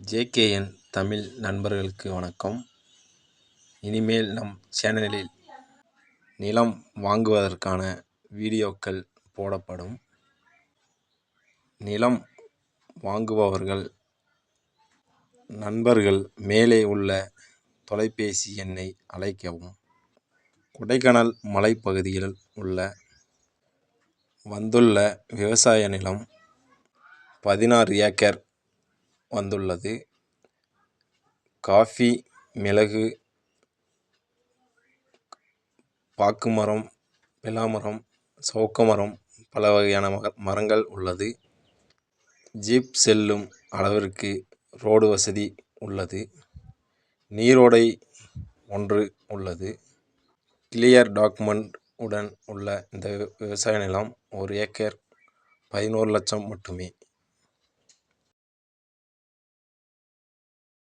JKN Tamil நண்பர்களுக்கு வணக்கம். இனிமேல் நம் சேனலில் நிலம் வாங்குவதற்கான வீடியோக்கள் போடப்படும். நிலம் வாங்குபவர்கள் நண்பர்கள் மேலே உள்ள தொலைபேசி எண்ணை அழைக்கவும். கொடைக்கானல் மலைப்பகுதியில் வந்துள்ள விவசாய நிலம் 16 ஏக்கர் வந்துள்ளது. காஃபி, மிளகு, பாக்கு மரம், பிலாமரம், சவுக்கு மரம், பல வகையான மரங்கள் உள்ளது. ஜீப் செல்லும் அளவிற்கு ரோடு வசதி உள்ளது. நீரோடை ஒன்று உள்ளது. கிளியர் டாக்குமெண்ட் உடன் உள்ள இந்த விவசாய நிலம் 1 ஏக்கர் 11 லட்சம் மட்டுமே.